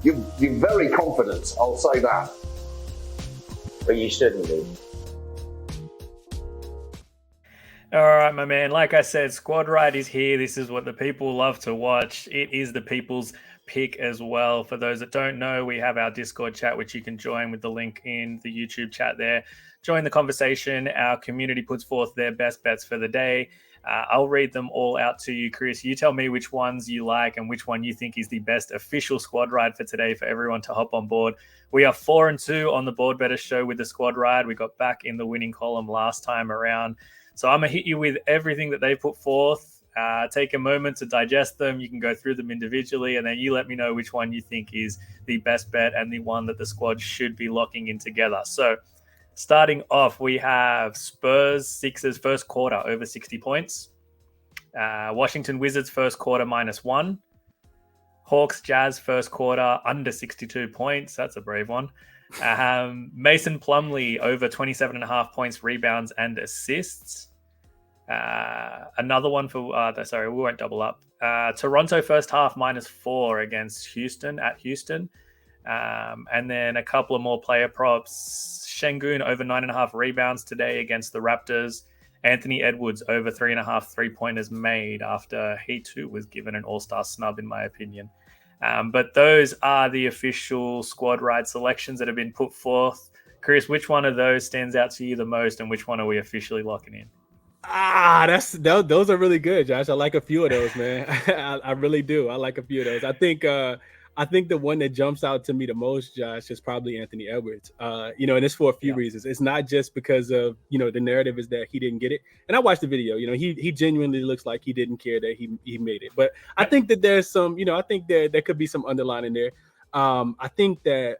You're very confident, I'll say that. But you shouldn't be. All right, my man. Like I said, Squad Ride is here. This is what the people love to watch. It is the people's pick as well. For those that don't know, we have our Discord chat, which you can join with the link in the YouTube chat there. Join the conversation. Our community puts forth their best bets for the day. I'll read them all out to you, Chris. You tell me which ones you like and which one you think is the best official Squad Ride for today for everyone to hop on board. We are 4-2 on the Board Better show with the Squad Ride. We got back in the winning column last time around. So I'm going to hit you with everything that they put forth. Take a moment to digest them. You can go through them individually, and then you let me know which one you think is the best bet and the one that the squad should be locking in together. So starting off, we have Spurs Sixers first quarter over 60 points. Washington Wizards first quarter -1. Hawks Jazz first quarter under 62 points. That's a brave one. Mason Plumlee over 27.5 points, rebounds, and assists. Another one for we won't double up. Toronto first half -4 against Houston at Houston. And then a couple of more player props. Şengün over 9.5 rebounds today against the Raptors. Anthony Edwards over 3.5 3-pointers made after he too was given an all-star snub, in my opinion. But those are the official Squad Ride selections that have been put forth. Chris, which one of those stands out to you the most, and which one are we officially locking in? Those are really good, Josh. I like a few of those, man. I really do. I like a few of those. I think the one that jumps out to me the most, Josh, is probably Anthony Edwards. And it's for a few reasons. It's not just because of, the narrative is that he didn't get it. And I watched the video, he genuinely looks like he didn't care that he made it. But I think that there's some, I think that there could be some underlining there. I think the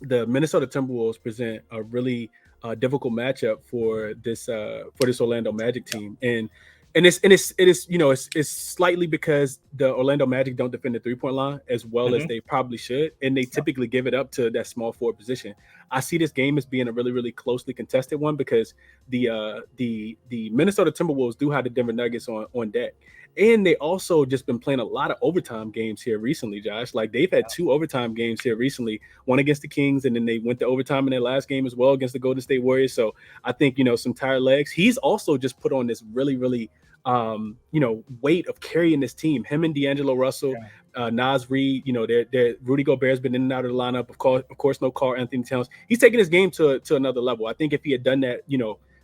Minnesota Timberwolves present a really difficult matchup for this Orlando Magic team. And it's slightly because the Orlando Magic don't defend the 3-point line as well as they probably should, and they typically give it up to that small forward position. I see this game as being a really, really closely contested one because the Minnesota Timberwolves do have the Denver Nuggets on deck, and they also just been playing a lot of overtime games here recently, Josh. Like they've had 2 overtime games here recently, one against the Kings, and then they went to overtime in their last game as well against the Golden State Warriors. So I think some tired legs. He's also just put on this really, really weight of carrying this team. Him and D'Angelo Russell, Naz Reid, they're Rudy Gobert's been in and out of the lineup. Of course, no Karl Anthony Towns. He's taking his game to another level. I think if he had done that,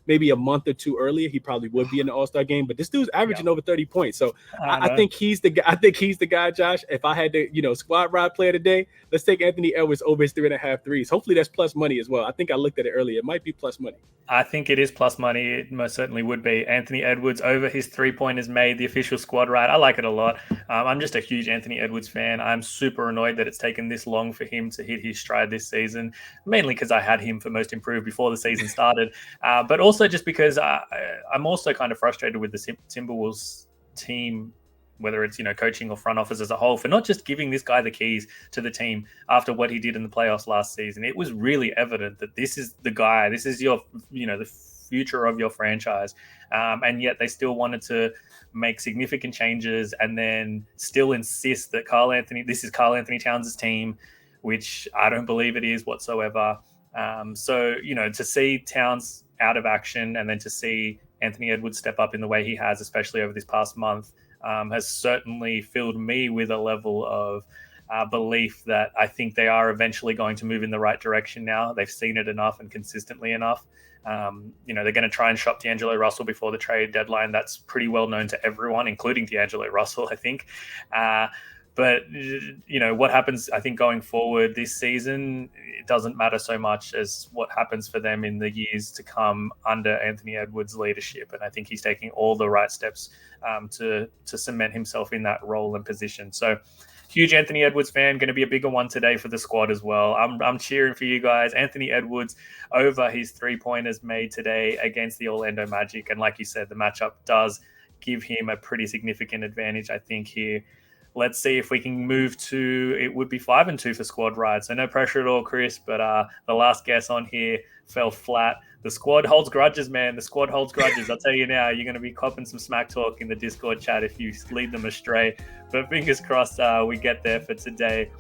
maybe a month or two earlier, he probably would be in the All-Star game. But this dude's averaging over 30 points. So I think he's the guy. I think he's the guy, Josh. If I had to, Squad Ride player today, let's take Anthony Edwards over his 3.5 threes. Hopefully that's plus money as well. I think I looked at it earlier. It might be plus money. I think it is plus money. It most certainly would be. Anthony Edwards over his 3-pointers made, the official Squad Ride. I like it a lot. I'm just a huge Anthony Edwards fan. I'm super annoyed that it's taken this long for him to hit his stride this season, mainly because I had him for most improved before the season started, but also just because I'm also kind of frustrated with the Timberwolves team, whether it's coaching or front office as a whole, for not just giving this guy the keys to the team after what he did in the playoffs last season. It was really evident that this is the guy, this is your the future of your franchise, and yet they still wanted to make significant changes and then still insist that this is Karl Anthony Towns' team, which I don't believe it is whatsoever. So to see Towns out of action and then to see Anthony Edwards step up in the way he has, especially over this past month, has certainly filled me with a level of belief that I think they are eventually going to move in the right direction now. They've seen it enough and consistently enough. They're going to try and shop D'Angelo Russell before the trade deadline. That's pretty well known to everyone, including D'Angelo Russell, I think. But, what happens, I think, going forward this season, it doesn't matter so much as what happens for them in the years to come under Anthony Edwards' leadership. And I think he's taking all the right steps to cement himself in that role and position. So huge Anthony Edwards fan, going to be a bigger one today for the squad as well. I'm cheering for you guys. Anthony Edwards over his 3-pointers made today against the Orlando Magic. And like you said, the matchup does give him a pretty significant advantage, I think, here. let's see if we can move to, it would be 5-2 for squad ride. So no pressure at all, Chris. But the last guess on here fell flat. The squad holds grudges, man. The squad holds grudges. I'll tell you now, you're going to be copping some smack talk in the Discord chat if you lead them astray. But fingers crossed we get there for today.